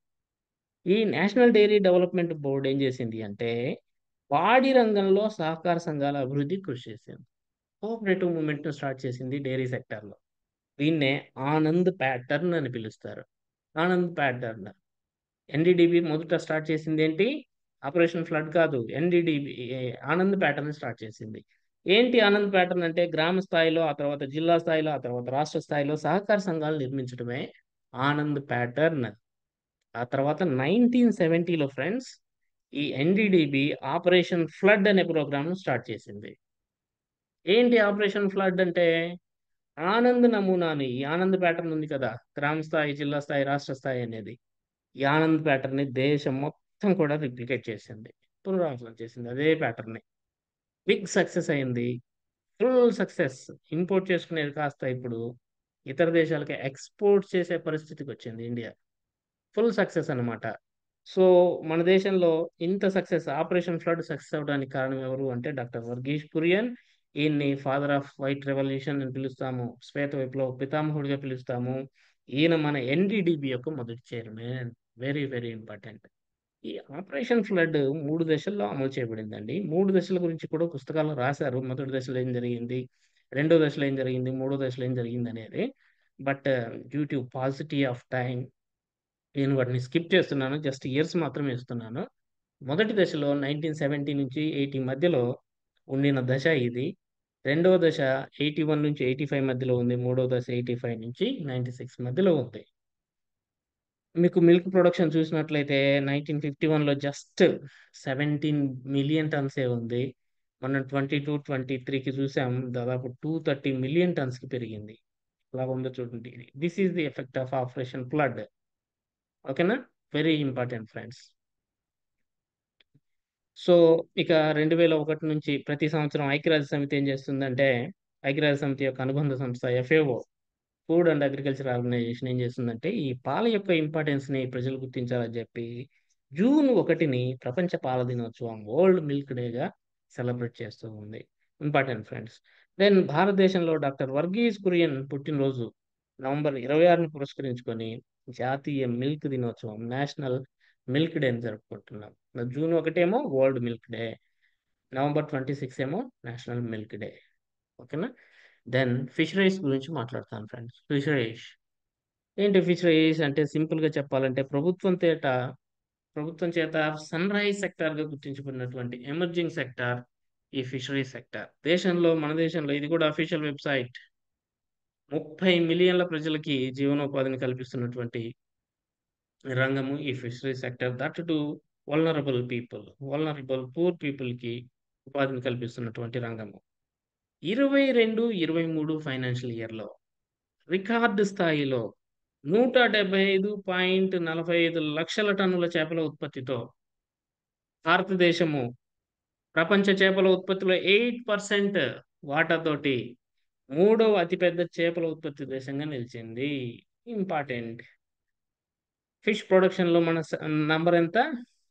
ఈ నేషనల్ డెయిరీ డెవలప్‌మెంట్ బోర్డ్ ఏం చేసింది అంటే, పాడి రంగంలో సహకార సంఘాల అభివృద్ధికి కృషి చేసింది. కోఆపరేటివ్ మూవ్‌మెంట్‌ని స్టార్ట్ చేసింది డైరీ సెక్టార్‌లో. దీన్నే ఆనంద్ ప్యాటర్న్ అని పిలుస్తారు. ఆనంద్ ప్యాటర్న్. ఎన్‌డీడీబీ మొదట స్టార్ట్ చేసిందేంటి? ఆపరేషన్ ఫ్లడ్ కాదు. ఎన్‌డీడీబీ ఆనంద్ ప్యాటర్న్ స్టార్ట్ చేసింది. ఏంటి ఆనంద్ ప్యాటర్న్ అంటే గ్రామ స్థాయిలో, ఆ తర్వాత జిల్లా స్థాయిలో, ఆ తర్వాత రాష్ట్ర స్థాయిలో సహకార సంఘాలు నిర్మించడమే ఆనంద్ ప్యాటర్న్. ఆ తర్వాత 1970లో ఫ్రెండ్స్ ఈ ఎన్‌డీడీబీ ఆపరేషన్ ఫ్లడ్ అనే ప్రోగ్రామ్‌ను స్టార్ట్ చేసింది. ఏంటి ఆపరేషన్ ఫ్లడ్ అంటే ఆనంద్ నమూనాని ఈ ఆనంద్ ప్యాటర్న్ ఉంది కదా! గ్రామ స్థాయి, జిల్లా స్థాయి, రాష్ట్ర స్థాయి అనేది. ఈ ఆనంద్ ప్యాటర్న్‌ని దేశం మొత్తం కూడా రిప్లికేట్ చేసింది. పునరావృతం చేసింది. అదే ప్యాటర్న్‌ని. బిగ్ సక్సెస్ అయింది. Full success. ఇంపోర్ట్ చేసుకునేది కాస్త ఇప్పుడు ఇతర దేశాలకి ఎక్స్‌పోర్ట్ చేసే పరిస్థితికొచ్చింది ఇండియా. ఫుల్ సక్సెస్ అన్నమాట. సో, మన దేశంలో ఇంత సక్సెస్ ఆపరేషన్ ఫ్లడ్ సక్సెస్ అవ్వడానికి కారణం ఎవరు అంటే డాక్టర్ వర్గీస్ కురియన్. ఈయన్ని ఫాదర్ ఆఫ్ వైట్ రెవల్యూషన్ అని పిలుస్తాము. శ్వేత విప్లవ పితామహుడిగా పిలుస్తాము. ఈయన మన ఎన్‌డీడీబీ యొక్క మొదటి చైర్మన్. Very, very important. ఈ ఆపరేషన్ ఫ్లడ్ 3 దశల్లో అమలు చేయబడిందండి. 3 దశల గురించి కూడా పుస్తకాల్లో రాశారు. మొదటి దశలో ఏం జరిగింది? రెండో దశలో ఏం జరిగింది? మూడో దశలో ఏం జరిగిందనేది. But due to paucity of time నేను వాటిని స్కిప్ చేస్తున్నాను. జస్ట్ ఇయర్స్ మాత్రమే ఇస్తున్నాను. మొదటి దశలో 1970-80 మధ్యలో ఉండిన దశ ఇది. రెండవ దశ 81-85 మధ్యలో ఉంది. మూడవ దశ 85-96 మధ్యలో ఉంది. మీకు మిల్క్ ప్రొడక్షన్ చూసినట్లయితే 1951లో జస్ట్ 17,000,000 టన్సే ఉంది. మనం 22, 23కి చూసాం దాదాపు 230,000,000 టన్స్‌కి పెరిగింది. ఎలా ఉందో చూడండి. This is the effect of operation flood. ఓకేనా? Very important friends. సో, ఇక 2001 నుంచి ప్రతి సంవత్సరం ఐక్యరాజ్య సమితి ఏం చేస్తుందంటే, ఐక్యరాజ్య సమితి యొక్క అనుబంధ సంస్థ FAO food and agriculture organization ఏం చేస్తుందంటే, ఈ పాల యొక్క ఇంపార్టెన్స్‌ని ప్రజలు గుర్తించాలని చెప్పి, జూన్ 1ని ప్రపంచ పాల దినోత్సవం వరల్డ్ మిల్క్ డేగా సెలబ్రేట్ చేస్తూ ఉంది. Important friends. దెన్ భారతదేశంలో డాక్టర్ వర్గీస్ కురియన్ పుట్టినరోజు నవంబర్ 26ని పురస్కరించుకొని జాతీయ మిల్క్ దినోత్సవం నేషనల్ మిల్క్ డేని జరుపుకుంటున్నాం. జూన్ 1 ఏమో వరల్డ్ మిల్క్ డే. నవంబర్ 26 ఏమో నేషనల్ మిల్క్ డే. ఓకేనా? దెన్ ఫిషరీస్ గురించి మాట్లాడతాను ఫ్రెండ్స్. ఫిషరీస్. ఏంటి ఫిషరీస్ అంటే సింపుల్‌గా చెప్పాలంటే ప్రభుత్వం చేత సన్‌రైజ్ సెక్టార్‌గా గుర్తించబడినటువంటి ఎమర్జింగ్ సెక్టార్ ఈ ఫిషరీస్ సెక్టార్. మన దేశంలో ఇది కూడా అఫీషియల్ వెబ్‌సైట్. 30,000,000 ప్రజలకి జీవనోపాధిని కల్పిస్తున్నటువంటి రంగము ఈ fisheries sector. That to vulnerable people. Poor పీపుల్‌కి ఉపాధిని కల్పిస్తున్నటువంటి రంగము. 22, 23 ఫైనాన్షియల్ ఇయర్‌లో రికార్డ్ స్థాయిలో 175.45 లక్షల టన్నుల చేపల ఉత్పత్తితో భారతదేశము ప్రపంచ చేపల ఉత్పత్తిలో 8% వాటాతోటి మూడవ అతిపెద్ద చేపల ఉత్పత్తి దేశంగా నిలిచింది. ఇంపార్టెంట్. ఫిష్ ప్రొడక్షన్‌లో మన నంబర్ ఎంత?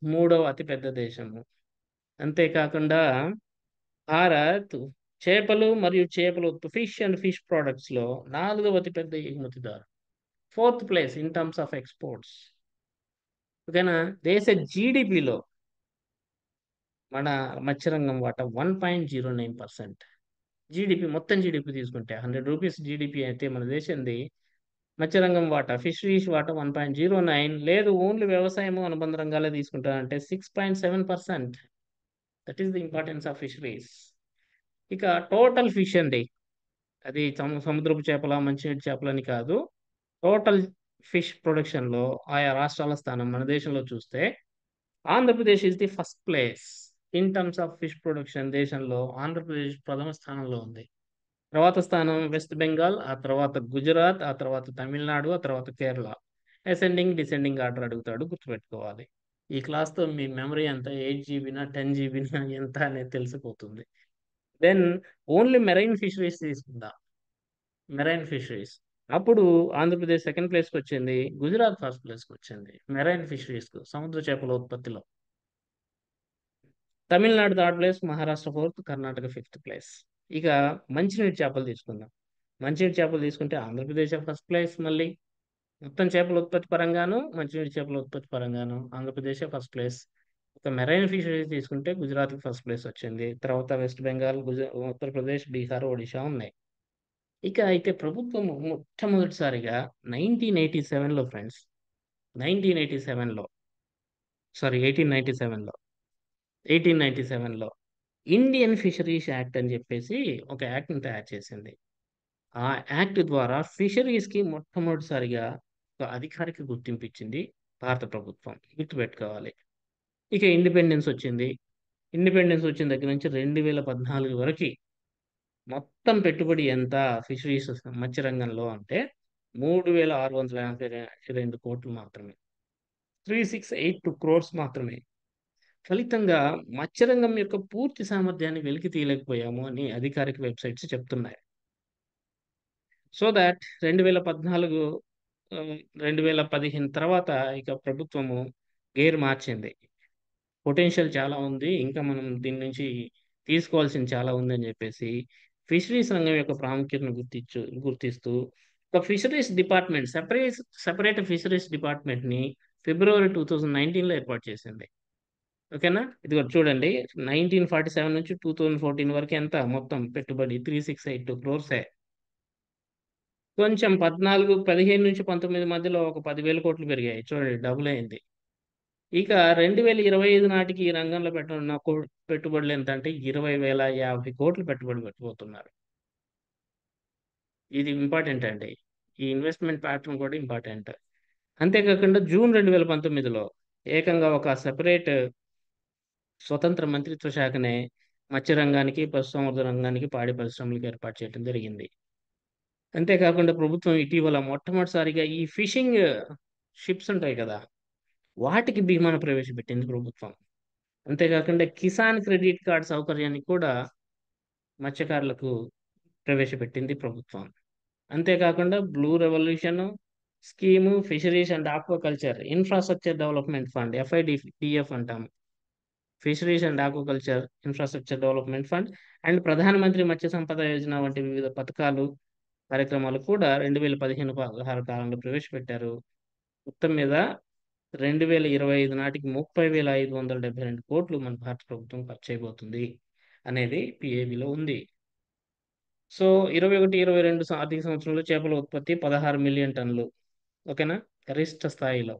మూడవ అతిపెద్ద దేశము. అంతే కాకుండా భారత్ చేపలు మరియు ఫిష్ అండ్ ఫిష్ ప్రొడక్ట్స్‌లో నాలుగవ అతిపెద్ద ఎగుమతిదారు. Fourth place in terms of exports. ఓకేనా? దేశ జీడీపీలో మన మత్స్యరంగం వాటా 1.09%. మొత్తం జీడీపీ తీసుకుంటే రూ. 100 జీడీపీ అయితే మన దేశంది మత్స్యరంగం వాటా, ఫిషరీస్ వాటా 1.09, లేదు ఓన్లీ వ్యవసాయము అనుబంధ రంగాలే తీసుకుంటారంటే 6.7%. That is the importance of fisheries. ఇక టోటల్ ఫిష్ అండి. అది సముద్రపు చేపల, మంచినీటి చేపలని కాదు. టోటల్ ఫిష్ ప్రొడక్షన్‌లో ఆయా రాష్ట్రాల స్థానం మన దేశంలో చూస్తే Andhra Pradesh is the first place in terms of fish production. దేశంలో ఆంధ్రప్రదేశ్ ప్రథమ స్థానంలో ఉంది. తర్వాత స్థానం వెస్ట్ బెంగాల్, ఆ తర్వాత గుజరాత్, ఆ తర్వాత తమిళనాడు, ఆ తర్వాత కేరళ. అసెండింగ్, డిసెండింగ్ ఆర్డర్ అడుగుతాడు, గుర్తుపెట్టుకోవాలి. ఈ క్లాస్‌తో మీ మెమరీ ఎంత 8 జీబీనా, 10 జీబీనా ఎంత అనేది తెలిసిపోతుంది. దెన్ ఓన్లీ మెరైన్ ఫిషరీస్ తీసుకుందాం. Marine fisheries. అప్పుడు Andhra Pradesh second ప్లేస్‌కొచ్చింది. Gujarat first ప్లేస్‌కొచ్చింది. Marine ఫిషరీస్‌కు సముద్ర చేపల ఉత్పత్తిలో. Tamil Nadu third place, Maharashtra fourth, Karnataka fifth place. ఇక మంచినీటి చేపలు తీసుకుందాం. మంచినీటి చేపలు తీసుకుంటే ఆంధ్రప్రదేశ్ ఫస్ట్ ప్లేస్ మళ్ళీ. మొత్తం చేపల ఉత్పత్తి పరంగాను, మంచినీటి చేపల ఉత్పత్తి పరంగాను ఆంధ్రప్రదేశే ఫస్ట్ ప్లేస్. ఇక మెరైన్ ఫిషరీస్ తీసుకుంటే గుజరాత్‌కి ఫస్ట్ ప్లేస్ వచ్చింది. తర్వాత వెస్ట్ బెంగాల్, ఉత్తరప్రదేశ్, బీహార్, ఒడిషా ఉన్నాయి. ఇక అయితే ప్రభుత్వం మొట్టమొదటిసారిగా 1987లో friends, 1987లో sorry 1897లో Indian fisheries act అని చెప్పేసి ఒక యాక్ట్‌ని తయారు చేసింది. ఆ యాక్ట్ ద్వారా ఫిషరీస్‌కి మొట్టమొదటిసారిగా ఒక అధికారిక గుర్తింపు ఇచ్చింది భారత ప్రభుత్వం. గుర్తుపెట్టుకోవాలి. ఇక ఇండిపెండెన్స్ వచ్చింది. ఇండిపెండెన్స్ వచ్చిన దగ్గర నుంచి 2014 వరకి మొత్తం పెట్టుబడి ఎంత ఫిషరీస్ మత్స్య రంగంలో అంటే 3,682 కోట్లు మాత్రమే. 3682 క్రోర్స్ మాత్రమే. ఫలితంగా మత్స్యరంగం యొక్క పూర్తి సామర్థ్యాన్ని వెలికి తీయలేకపోయాము అని అధికారిక వెబ్‌సైట్స్ చెప్తున్నాయి. సో థాట్ 2014 2015 తర్వాత ఇక ప్రభుత్వము గేర్ మార్చింది. పొటెన్షియల్ చాలా ఉంది. ఇంకా మనం దీని నుంచి తీసుకోవాల్సింది చాలా ఉందని జెప్పేసి, ఫిషరీస్ రంగం యొక్క ప్రాముఖ్యతను గుర్తిస్తూ ఒక ఫిషరీస్ డిపార్ట్‌మెంట్ సెపరేట్ ఫిషరీస్ డిపార్ట్‌మెంట్‌ని ఫిబ్రవరి 2019లో ఏర్పాటు చేసింది. ఓకేనా? ఇదిగో చూడండి 1947 నుంచి 2014 వరకు ఎంత మొత్తం పెట్టుబడి 3682 క్రోర్సే. కొంచెం 15-19 మధ్యలో ఒక 10,000 కోట్లు పెరిగాయి. చూడండి డబుల్ అయింది. ఇక 2025 నాటికి ఈ రంగంలో పెట్టనున్న పెట్టుబడులు ఎంతంటే 20,050 కోట్లు పెట్టుబడి పెట్టబోతున్నారు. ఇది ఇంపార్టెంట్ అండి. ఈ ఇన్వెస్ట్‌మెంట్ ప్యాటర్న్ కూడా ఇంపార్టెంట్. అంతేకాకుండా జూన్ 2019లో ఏకంగా ఒక సెపరేట్ స్వతంత్ర మంత్రిత్వ శాఖనే మత్స్య రంగానికి, పశుసంవర్ధక రంగానికి, పాడి పరిశ్రమలకు ఏర్పాటు చేయడం జరిగింది. అంతేకాకుండా ప్రభుత్వం ఇటీవల మొట్టమొదటిసారిగా ఈ ఫిషింగ్ షిప్స్ ఉంటాయి కదా! వాటికి బీమాను ప్రవేశపెట్టింది ప్రభుత్వం. అంతేకాకుండా కిసాన్ క్రెడిట్ కార్డ్ సౌకర్యాన్ని కూడా మత్స్యకారులకు ప్రవేశపెట్టింది ప్రభుత్వం. అంతేకాకుండా blue revolution scheme, fisheries and aquaculture infrastructure development fund FIDF అంటాం. Fisheries and aquaculture infrastructure development fund and Pradhan Mantri Matsya Sampada Yojana వంటి వివిధ పథకాలు, కార్యక్రమాలు కూడా 2015, 16 కాలంలో ప్రవేశపెట్టారు. మొత్తం మీద 2025 నాటికి 30,572 కోట్లు మన భారత ప్రభుత్వం ఖర్చు చేయబోతుంది అనేది పిఏబిలో ఉంది. సో 21, 22 ఆర్థిక సంవత్సరంలో చేపల ఉత్పత్తి 16 మిలియన్ టన్నులు. ఓకేనా? గరిష్ట స్థాయిలో.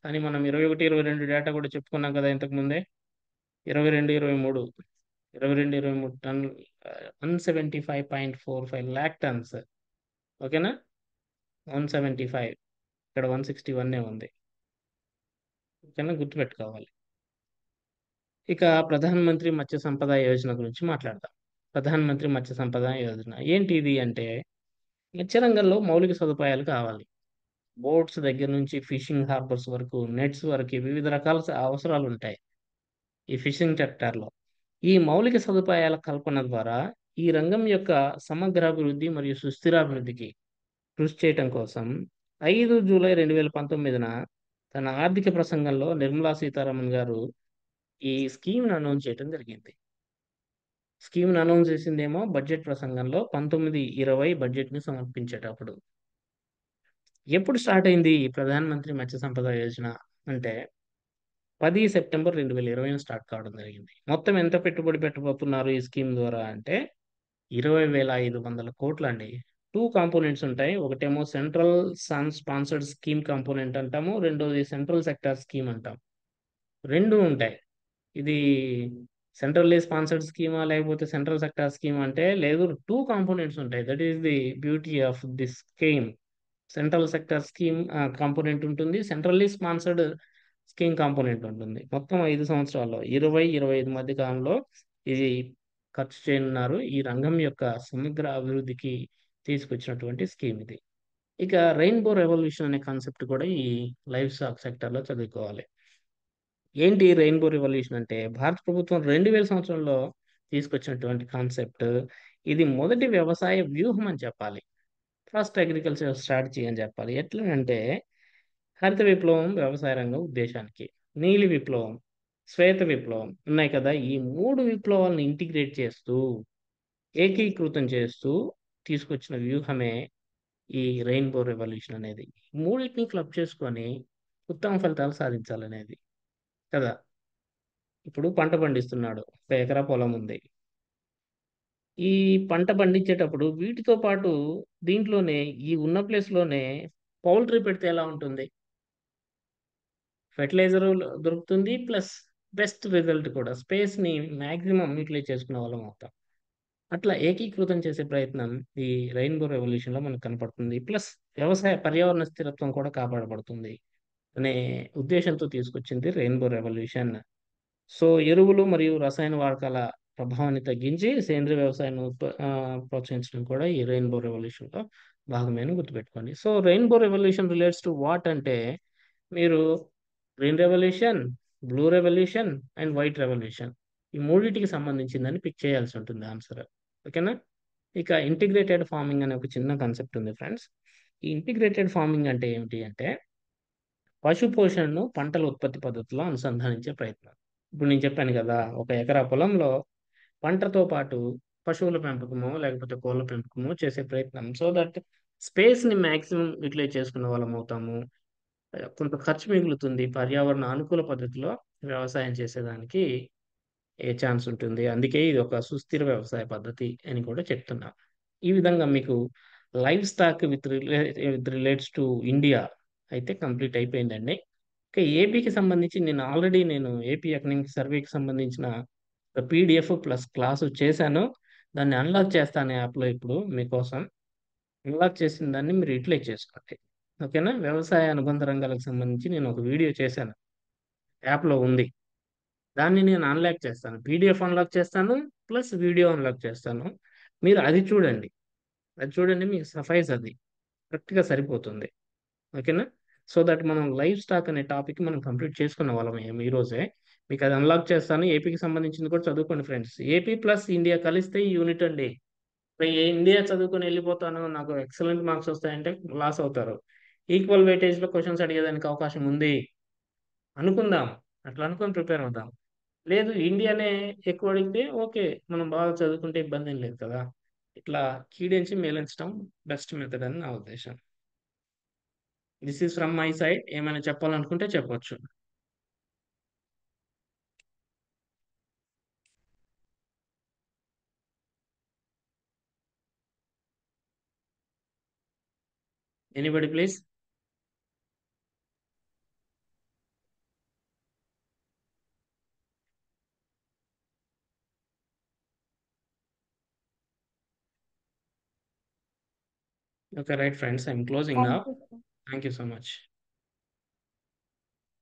కానీ మనం 21, 22 డేటా కూడా చెప్పుకున్నాం కదా ఇంతకు ముందే. 22, 23 టన్నులు 175.45 లాక్ టన్స్. ఓకేనా? 175 ఇక్కడ 161 ఉంది. ఓకేనా? గుర్తుపెట్టుకోవాలి. ఇక ప్రధాన మంత్రి మత్స్య సంపద యోజన గురించి మాట్లాడదాం. ప్రధాన మంత్రి మత్స్య సంపద యోజన ఏంటి ఇది అంటే మత్స్య రంగంలో మౌలిక సదుపాయాలు కావాలి. బోట్స్ దగ్గర నుంచి ఫిషింగ్ హార్బర్స్ వరకు, నెట్స్ వరకు వివిధ రకాల అవసరాలుంటాయి. ఈ ఫిషింగ్ సెక్టార్‌లో. ఈ మౌలిక సదుపాయాల కల్పన ద్వారా ఈ రంగం యొక్క సమగ్రాభివృద్ధి మరియు సుస్థిరాభివృద్ధికి కృషి చేయటం కోసం 5 జూలై 2019న తన ఆర్థిక ప్రసంగంలో నిర్మలా సీతారామన్ గారు ఈ స్కీమ్‌ని అనౌన్స్ చేయటం జరిగింది. స్కీమ్‌ని అనౌన్స్ చేసిందేమో బడ్జెట్ ప్రసంగంలో 19, 20 బడ్జెట్‌ని సమర్పించేటప్పుడు. ఎప్పుడు స్టార్ట్ అయింది ఈ ప్రధాన మంత్రి మత్స్య సంపద యోజన అంటే 10 సెప్టెంబర్ 2020 స్టార్ట్ కావడం జరిగింది. మొత్తం ఎంత పెట్టుబడి పెట్టబోతున్నారు ఈ స్కీమ్ ద్వారా అంటే 20,500 కోట్లండి. టూ కాంపోనెంట్స్ ఉంటాయి. ఒకటేమో central sun sponsored scheme component అంటాము, రెండోది సెంట్రల్ సెక్టార్ స్కీమ్ అంటాం. రెండు ఉంటాయి. ఇది సెంట్రల్లీ స్పాన్సర్డ్ స్కీమా లేకపోతే సెంట్రల్ సెక్టార్ స్కీమ్ అంటే లేదు, టూ కాంపోనెంట్స్ ఉంటాయి. That is the beauty of this scheme. Central sector scheme component ఉంటుంది, సెంట్రల్లీ స్పాన్సర్డ్ స్కీమ్ కాంపోనెంట్ ఉంటుంది. మొత్తం 5 సంవత్సరాల్లో 20-25 మధ్య కాలంలో ఇది ఖర్చు చేయనున్నారు. ఈ రంగం యొక్క సమగ్ర అభివృద్ధికి తీసుకొచ్చినటువంటి స్కీమ్ ఇది. ఇక రెయిన్బో రెవల్యూషన్ అనే కాన్సెప్ట్ కూడా ఈ లైఫ్ స్టాక్ సెక్టర్లో చదువుకోవాలి. ఏంటి రెయిన్బో రెవల్యూషన్ అంటే భారత ప్రభుత్వం 2000 సంవత్సరంలో తీసుకొచ్చినటువంటి కాన్సెప్ట్. ఇది మొదటి వ్యవసాయ వ్యూహం అని చెప్పాలి. ఫస్ట్ అగ్రికల్చర్ స్ట్రాటజీ అని చెప్పాలి. ఎట్లా అంటే హరిత విప్లవం వ్యవసాయ రంగం ఉద్దేశానికి, నీలి విప్లవం, శ్వేత విప్లవం ఉన్నాయి కదా, ఈ మూడు విప్లవాలను ఇంటిగ్రేట్ చేస్తూ ఏకీకృతం చేస్తూ తీసుకొచ్చిన వ్యూహమే ఈ రెయిన్బో రెవల్యూషన్ అనేది. మూడింటిని క్లబ్ చేసుకొని ఉత్తమ ఫలితాలు సాధించాలనేది కదా. ఇప్పుడు పంట పండిస్తున్నాడు, 1 ఎకరా పొలం ఉంది. ఈ పంట పండించేటప్పుడు వీటితో పాటు దీంట్లోనే ఈ ఉన్న ప్లేస్లోనే పౌల్ట్రీ పెడితే ఎలా ఉంటుంది? ఫెర్టిలైజర్ దొరుకుతుంది, ప్లస్ బెస్ట్ రిజల్ట్ కూడా. స్పేస్ని మ్యాక్సిమం యూటిలైజ్ చేసుకునే వాళ్ళం అవుతాం. అట్లా ఏకీకృతం చేసే ప్రయత్నం ఈ రెయిన్బో రెవల్యూషన్లో మనకు కనపడుతుంది. ప్లస్ వ్యవసాయ పర్యావరణ స్థిరత్వం కూడా కాపాడబడుతుంది అనే ఉద్దేశంతో తీసుకొచ్చింది రెయిన్బో రెవల్యూషన్. సో ఎరువులు మరియు రసాయన వాడకాల ప్రభావాన్ని తగ్గించి సేంద్రియ వ్యవసాయాన్ని ప్రోత్సహించడం కూడా ఈ రెయిన్బో రెవల్యూషన్లో భాగమే అని గుర్తుపెట్టుకోండి. So rainbow revolution relates to what అంటే మీరు green revolution, blue revolution and white revolution, ఈ మూడింటికి సంబంధించిందని పిక్ చేయాల్సి ఉంటుంది ఆన్సర్. ఓకేనా. ఇక ఇంటిగ్రేటెడ్ ఫార్మింగ్ అనే ఒక చిన్న కాన్సెప్ట్ ఉంది ఫ్రెండ్స్. ఈ ఇంటిగ్రేటెడ్ ఫార్మింగ్ అంటే ఏమిటి అంటే పశు పోషణను పంటల ఉత్పత్తి పద్ధతిలో అనుసంధానించే ప్రయత్నం. ఇప్పుడు నేను చెప్పాను కదా, 1 ఎకరా పొలంలో పంటతో పాటు పశువుల పెంపకమో లేకపోతే కోళ్ళ పెంపకమో చేసే ప్రయత్నం. సో దట్ స్పేస్ని మ్యాక్సిమం యూటిలైజ్ చేసుకునే వాళ్ళం అవుతాము. కొంత ఖర్చు మిగులుతుంది. పర్యావరణ అనుకూల పద్ధతిలో వ్యవసాయం చేసేదానికి ఛాన్స్ ఉంటుంది. అందుకే ఇది ఒక సుస్థిర వ్యవసాయ పద్ధతి అని కూడా చెప్తున్నా. ఈ విధంగా మీకు live stock with relates to India అయితే కంప్లీట్ అయిపోయిందండి. ఇక ఏపీకి సంబంధించి నేను ఏపీ ఎకనామిక్ సర్వేకి సంబంధించిన పీడిఎఫ్ ప్లస్ క్లాసు చేశాను. దాన్ని అన్లాక్ చేస్తాను యాప్లో ఇప్పుడు మీకోసం. అన్లాక్ చేసిన దాన్ని మీరు యూటిలైజ్ చేసుకోండి. ఓకేనా. వ్యవసాయ అనుబంధ రంగాలకు సంబంధించి నేను ఒక వీడియో చేశాను, యాప్లో ఉంది. దాన్ని నేను అన్లాక్ చేస్తాను, పీడిఎఫ్ అన్లాక్ చేస్తాను, ప్లస్ వీడియో అన్లాక్ చేస్తాను. మీరు అది చూడండి. అది చూడండి, మీకు సఫైజ్ అది కరెక్ట్గా సరిపోతుంది. ఓకేనా. సో దట్ మనం లైవ్ స్టాక్ అనే టాపిక్ మనం కంప్లీట్ చేసుకున్న వాళ్ళం ఈ రోజే. మీకు అది అన్లాక్ చేస్తాను. ఏపీకి సంబంధించింది కూడా చదువుకోండి ఫ్రెండ్స్. ఏపీ ప్లస్ ఇండియా కలిస్తే ఈ యూనిట్ అండి. ఇప్పుడు ఇండియా చదువుకొని వెళ్ళిపోతాను నాకు ఎక్సలెంట్ మార్క్స్ వస్తాయంటే లాస్ అవుతారు. ఈక్వల్ వెయిటేజ్లో క్వశ్చన్స్ అడిగేదానికి అవకాశం ఉంది అనుకుందాం. అట్లా అనుకొని ప్రిపేర్ అవుదాం. లేదు ఇండియానే ఎక్కువ అడిగితే ఓకే, మనం బాగా చదువుకుంటే ఇబ్బంది ఏం లేదు కదా. ఇట్లా కీడించి మేలించడం బెస్ట్ మెథడ్ అని నా ఉద్దేశం. This is from my side. ఏమైనా చెప్పాలనుకుంటే చెప్పొచ్చు. Anybody please. Okay, right, friends. I'm closing Thank now. you. Thank you so much.